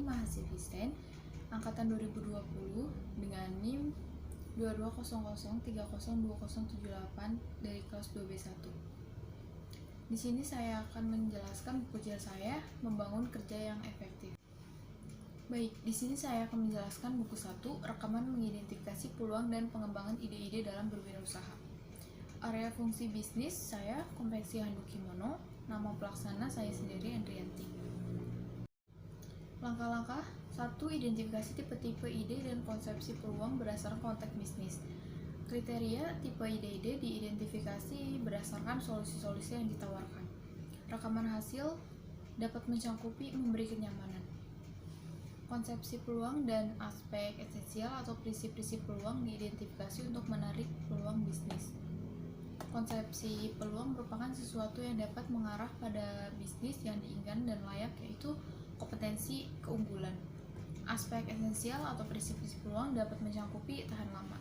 mahasiswa angkatan 2020 dengan NIM 2200302078 dari kelas 2B1. Di sini saya akan menjelaskan buku jasa saya, Membangun Kerja yang Efektif. Baik, di sini saya akan menjelaskan buku 1, Rekaman Mengidentifikasi Peluang dan Pengembangan Ide-ide dalam Berwirausaha. Area fungsi bisnis saya, konveksi handuk kimono. Nama pelaksana saya sendiri, Andrianti. Langkah-langkah 1. Identifikasi tipe-tipe ide dan konsepsi peluang berdasarkan konteks bisnis. Kriteria tipe ide-ide diidentifikasi berdasarkan solusi-solusi yang ditawarkan. Rekaman hasil dapat mencangkupi memberi kenyamanan. Konsepsi peluang dan aspek esensial atau prinsip-prinsip peluang diidentifikasi untuk menarik peluang bisnis. Konsepsi peluang merupakan sesuatu yang dapat mengarah pada bisnis yang diinginkan dan layak, yaitu kompetensi keunggulan. Aspek esensial atau prinsip-prinsip peluang dapat mencangkupi tahan lama.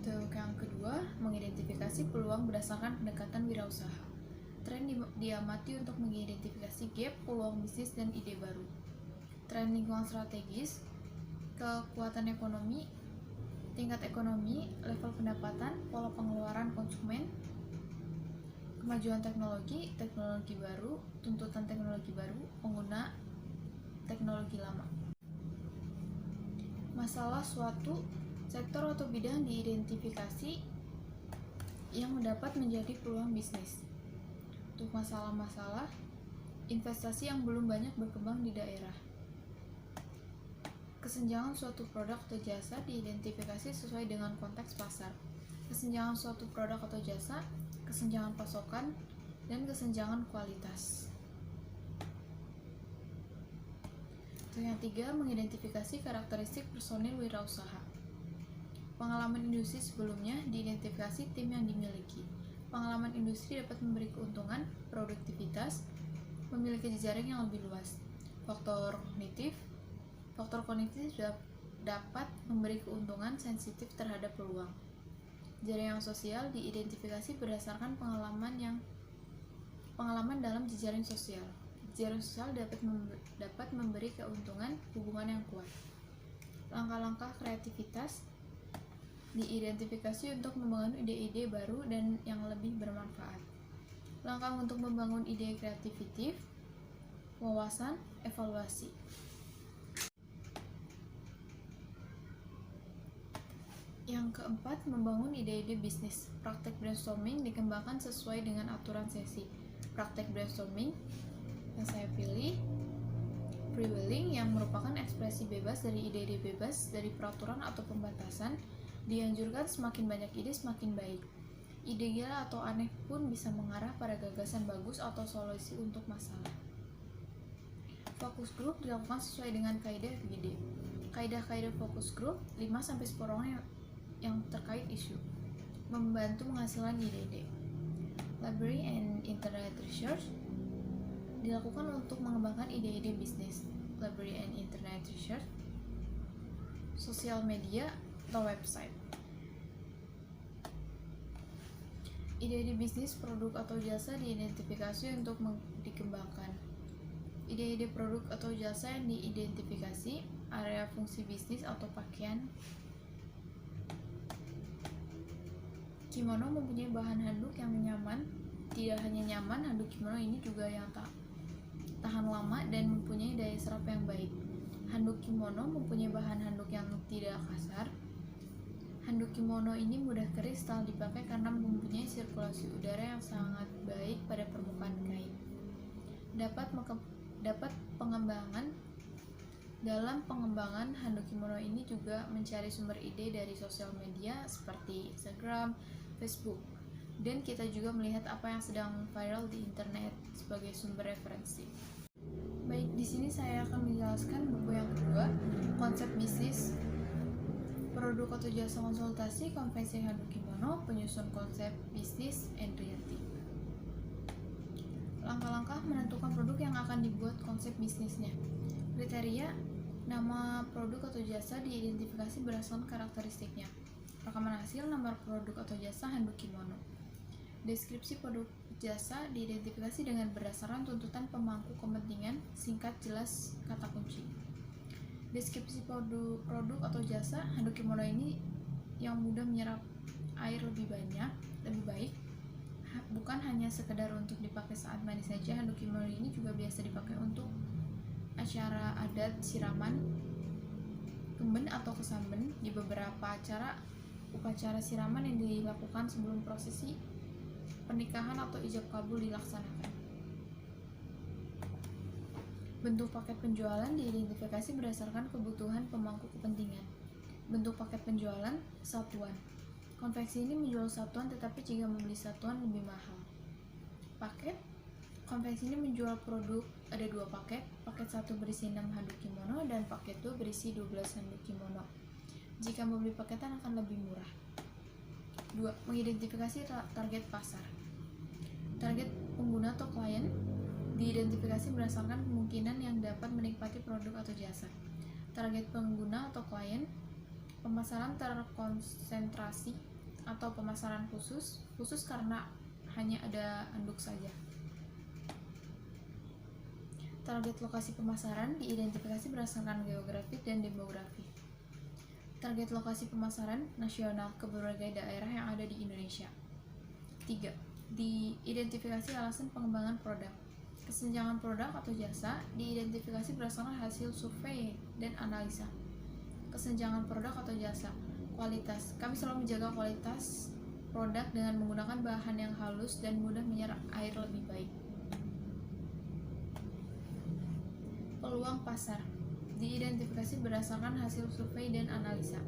Untuk yang kedua, mengidentifikasi peluang berdasarkan pendekatan wirausaha. Tren diamati untuk mengidentifikasi gap, peluang bisnis, dan ide baru. Tren lingkungan strategis, kekuatan ekonomi, tingkat ekonomi, level pendapatan, pola pengeluaran konsumen, kemajuan teknologi, teknologi baru, tuntutan teknologi baru, pengguna teknologi lama. Masalah suatu sektor atau bidang diidentifikasi yang dapat menjadi peluang bisnis. Untuk masalah-masalah investasi yang belum banyak berkembang di daerah. Kesenjangan suatu produk atau jasa diidentifikasi sesuai dengan konteks pasar. Kesenjangan suatu produk atau jasa, kesenjangan pasokan, dan kesenjangan kualitas. Yang ketiga, mengidentifikasi karakteristik personil wirausaha. Pengalaman industri sebelumnya diidentifikasi tim yang dimiliki. Pengalaman industri dapat memberi keuntungan, produktivitas, memiliki jejaring yang lebih luas. Faktor kognitif dapat memberi keuntungan sensitif terhadap peluang. Jaringan sosial diidentifikasi berdasarkan pengalaman dalam jejaring sosial. Jejaring sosial dapat memberi keuntungan hubungan yang kuat. Langkah-langkah kreativitas diidentifikasi untuk membangun ide-ide baru dan yang lebih bermanfaat. Langkah untuk membangun ide kreatif, wawasan, evaluasi. Yang keempat, membangun ide-ide bisnis. Praktek brainstorming dikembangkan sesuai dengan aturan sesi. Praktek brainstorming yang saya pilih, freewheeling yang merupakan ekspresi bebas dari ide-ide bebas dari peraturan atau pembatasan. Dianjurkan semakin banyak ide semakin baik. Ide gila atau aneh pun bisa mengarah pada gagasan bagus atau solusi untuk masalah. Fokus grup dilakukan sesuai dengan kaidah FGD. Kaidah-kaidah fokus grup 5-10 orang yang terkait isu. Membantu menghasilkan ide-ide. Library and Internet Research dilakukan untuk mengembangkan ide-ide bisnis. Library and Internet Research, sosial media atau website. Ide-ide bisnis, produk atau jasa diidentifikasi untuk dikembangkan. Ide-ide produk atau jasa yang diidentifikasi, area fungsi bisnis atau pakaian. Kimono mempunyai bahan handuk yang nyaman. Tidak hanya nyaman, handuk kimono ini juga yang tahan lama dan mempunyai daya serap yang baik. Handuk kimono mempunyai bahan handuk yang tidak kasar. Handuk kimono ini mudah kering setelah dipakai karena mempunyai sirkulasi udara yang sangat baik pada permukaan kain. Dalam pengembangan handuk kimono ini juga mencari sumber ide dari sosial media seperti Instagram, Facebook, dan kita juga melihat apa yang sedang viral di internet sebagai sumber referensi. Baik, di sini saya akan menjelaskan buku yang kedua, konsep bisnis, produk atau jasa konsultasi, konvensi handuk kimono, penyusun konsep bisnis, Andrianti. Langkah-langkah menentukan produk yang akan dibuat konsep bisnisnya. Kriteria, nama produk atau jasa diidentifikasi berdasarkan karakteristiknya. Rekaman hasil, nomor produk atau jasa handuk kimono. Deskripsi produk jasa diidentifikasi dengan berdasarkan tuntutan pemangku kepentingan, singkat, jelas, kata kunci. Deskripsi produk atau jasa handuk kimono ini yang mudah menyerap air lebih baik, bukan hanya sekedar untuk dipakai saat mandi saja. Handuk kimono ini juga biasa dipakai untuk acara adat, siraman, kemben atau kesamben. Di beberapa upacara siraman yang dilakukan sebelum prosesi pernikahan atau ijab kabul dilaksanakan. Bentuk paket penjualan diidentifikasi berdasarkan kebutuhan pemangku kepentingan. Bentuk paket penjualan satuan. Konveksi ini menjual satuan, tetapi jika membeli satuan lebih mahal. Paket. Konveksi ini menjual produk ada 2 paket. Paket 1 berisi 6 handuk kimono dan paket 2 berisi 12 handuk kimono. Jika membeli paketan akan lebih murah. 2. Mengidentifikasi target pasar. Target pengguna atau klien diidentifikasi berdasarkan kemungkinan yang dapat menikmati produk atau jasa. Target pengguna atau klien, pemasaran terkonsentrasi atau pemasaran khusus karena hanya ada handuk saja. Target lokasi pemasaran diidentifikasi berdasarkan geografi dan demografi. Target lokasi pemasaran nasional ke berbagai daerah yang ada di Indonesia. 3. Diidentifikasi alasan pengembangan produk. Kesenjangan produk atau jasa diidentifikasi berdasarkan hasil survei dan analisa. Kesenjangan produk atau jasa. Kualitas. Kami selalu menjaga kualitas produk dengan menggunakan bahan yang halus dan mudah menyerap air lebih baik. Peluang pasar diidentifikasi berdasarkan hasil survei dan analisa.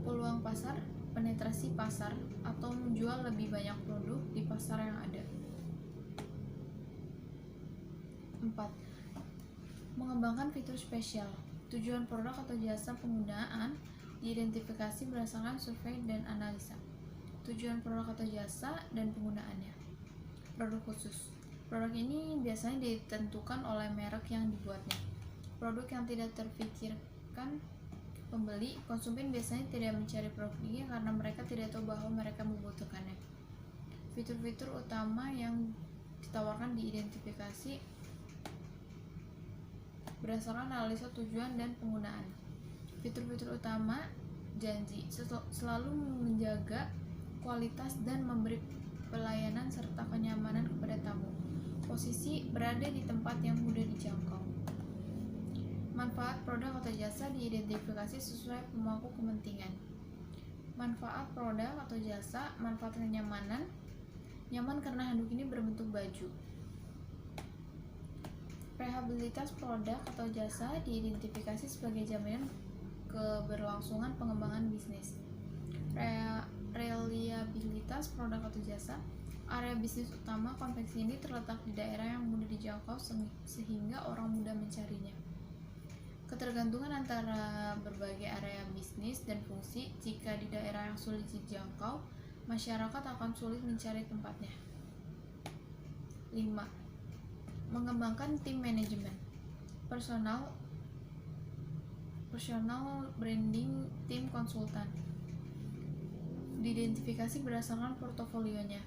Peluang pasar, penetrasi pasar atau menjual lebih banyak produk di pasar yang ada. 4. Mengembangkan fitur spesial. Tujuan produk atau jasa penggunaan diidentifikasi berdasarkan survei dan analisa. Tujuan produk atau jasa dan penggunaannya. Produk khusus. Produk ini biasanya ditentukan oleh merek yang dibuatnya. Produk yang tidak terpikirkan pembeli, konsumen biasanya tidak mencari produk ini karena mereka tidak tahu bahwa mereka membutuhkannya. Fitur-fitur utama yang ditawarkan diidentifikasi berdasarkan analisa tujuan dan penggunaan. Fitur-fitur utama janji selalu menjaga kualitas dan memberi pelayanan serta kenyamanan kepada tamu. Posisi berada di tempat yang mudah dijangkau. Manfaat produk atau jasa diidentifikasi sesuai pemangku kepentingan. Manfaat produk atau jasa, manfaat kenyamanan, nyaman karena handuk ini berbentuk baju. Rehabilitas produk atau jasa diidentifikasi sebagai jaminan keberlangsungan pengembangan bisnis. Reliabilitas produk atau jasa. Area bisnis utama konveksi ini terletak di daerah yang mudah dijangkau sehingga orang mudah mencarinya. Ketergantungan antara berbagai area bisnis dan fungsi. Jika di daerah yang sulit dijangkau, masyarakat akan sulit mencari tempatnya. 5. Mengembangkan tim manajemen. Personal branding tim konsultan. Diidentifikasi berdasarkan portofolionya.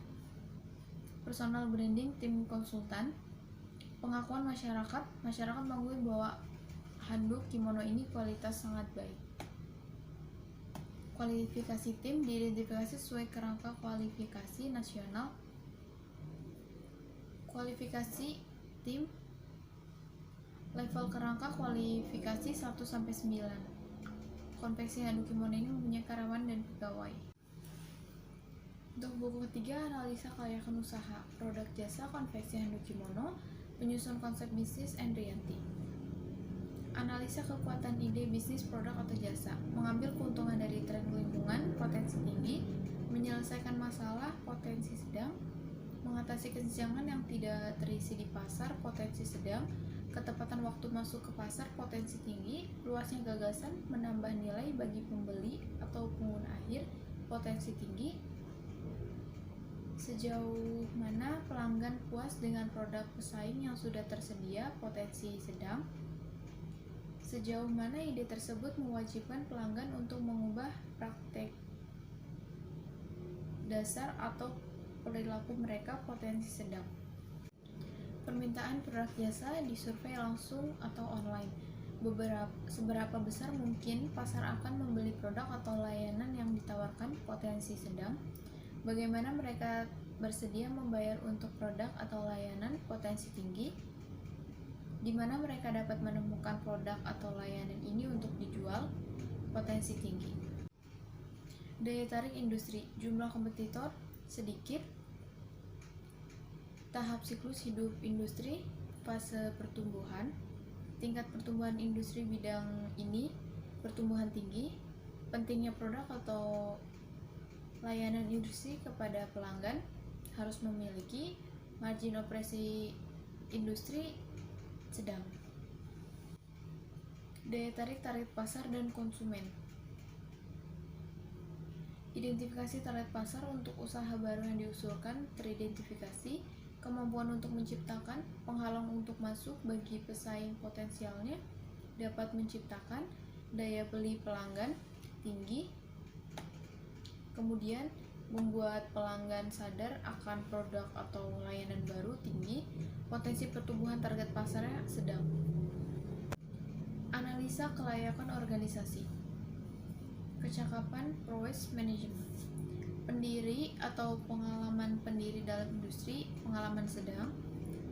Personal branding tim konsultan. Pengakuan masyarakat mengakui bahwa handuk kimono ini kualitas sangat baik. Kualifikasi tim diidentifikasi sesuai kerangka kualifikasi nasional. Kualifikasi tim level kerangka kualifikasi 1-9. Konveksi handuk kimono ini mempunyai karyawan dan pegawai. Untuk buku ketiga, analisa kelayakan usaha, produk jasa konveksi handuk kimono, penyusun konsep bisnis Andrianti. Analisa kekuatan ide bisnis produk atau jasa, mengambil keuntungan dari tren lingkungan, potensi tinggi, menyelesaikan masalah, potensi sedang, mengatasi kesenjangan yang tidak terisi di pasar, potensi sedang, ketepatan waktu masuk ke pasar, potensi tinggi, luasnya gagasan, menambah nilai bagi pembeli atau pengguna akhir, potensi tinggi, sejauh mana pelanggan puas dengan produk pesaing yang sudah tersedia, potensi sedang, sejauh mana ide tersebut mewajibkan pelanggan untuk mengubah praktek dasar atau perilaku mereka potensi sedang. Permintaan produk jasa disurvei langsung atau online. Seberapa besar mungkin pasar akan membeli produk atau layanan yang ditawarkan potensi sedang? Bagaimana mereka bersedia membayar untuk produk atau layanan potensi tinggi? Di mana mereka dapat menemukan produk atau layanan ini untuk dijual potensi tinggi. Daya tarik industri, jumlah kompetitor sedikit. Tahap siklus hidup industri, fase pertumbuhan, tingkat pertumbuhan industri bidang ini, pertumbuhan tinggi, pentingnya produk atau layanan industri kepada pelanggan, harus memiliki margin operasi industri sedang. Daya tarik target pasar dan konsumen. Identifikasi target pasar untuk usaha baru yang diusulkan teridentifikasi. Kemampuan untuk menciptakan penghalang untuk masuk bagi pesaing potensialnya dapat menciptakan daya beli pelanggan tinggi. Kemudian membuat pelanggan sadar akan produk atau layanan baru tinggi. Potensi pertumbuhan target pasarnya sedang. Analisa kelayakan organisasi. Kecakapan prowess management. Pendiri atau pengalaman pendiri dalam industri, pengalaman sedang.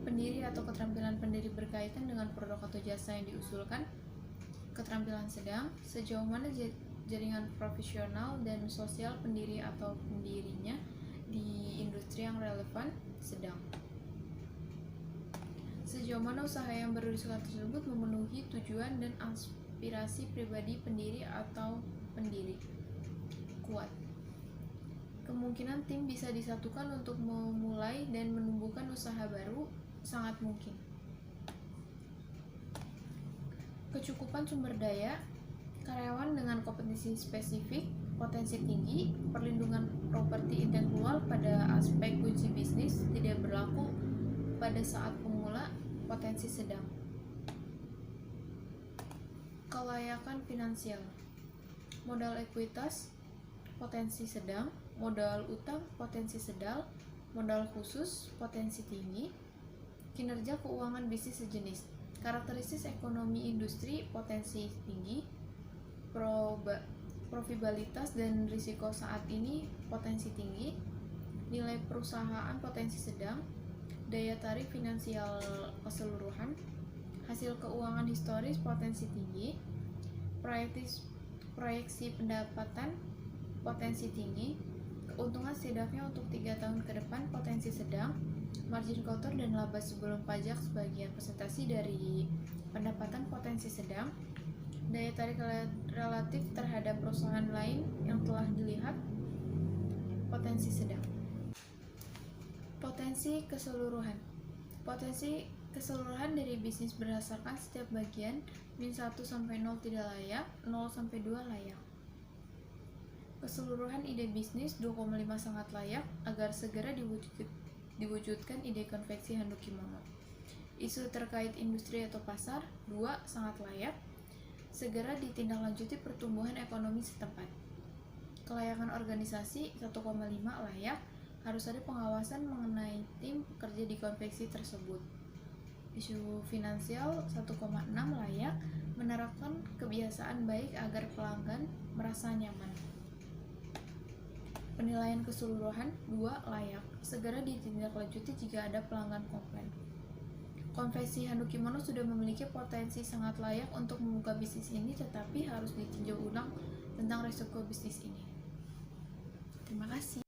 Pendiri atau keterampilan pendiri berkaitan dengan produk atau jasa yang diusulkan, keterampilan sedang. Sejauh mana jaringan profesional dan sosial pendiri atau pendirinya di industri yang relevan, sedang. Sejauh mana usaha yang berisiko tersebut memenuhi tujuan dan aspirasi pribadi pendiri atau pendiri, kuat. Kemungkinan tim bisa disatukan untuk memulai dan menumbuhkan usaha baru sangat mungkin. Kecukupan sumber daya, karyawan dengan kompetensi spesifik, potensi tinggi, perlindungan properti intelektual pada aspek kunci bisnis tidak berlaku pada saat pemula, potensi sedang. Kelayakan finansial, modal ekuitas, potensi sedang, modal utang, potensi sedang, modal khusus, potensi tinggi, kinerja keuangan bisnis sejenis, karakteristik ekonomi industri, potensi tinggi, profitabilitas dan risiko saat ini, potensi tinggi, nilai perusahaan, potensi sedang, daya tarik finansial keseluruhan, hasil keuangan historis, potensi tinggi, proyeksi pendapatan, potensi tinggi, keuntungan setidaknya untuk 3 tahun ke depan, potensi sedang, margin kotor dan laba sebelum pajak sebagian presentasi dari pendapatan, potensi sedang, daya tarik relatif terhadap perusahaan lain yang telah dilihat, potensi sedang. Potensi keseluruhan. Potensi keseluruhan dari bisnis berdasarkan setiap bagian min 1 sampai 0 tidak layak, 0 sampai 2 layak. Keseluruhan ide bisnis 2,5 sangat layak agar segera diwujudkan ide konveksi handuk kimono. Isu terkait industri atau pasar 2 sangat layak, segera ditindaklanjuti pertumbuhan ekonomi setempat. Kelayakan organisasi 1,5 layak, harus ada pengawasan mengenai tim pekerja di konveksi tersebut. Isu finansial 1,6 layak, menerapkan kebiasaan baik agar pelanggan merasa nyaman. Penilaian keseluruhan 2 layak, segera ditindaklanjuti jika ada pelanggan komplain. Konveksi handuk kimono sudah memiliki potensi sangat layak untuk membuka bisnis ini, tetapi harus ditinjau ulang tentang risiko bisnis ini. Terima kasih.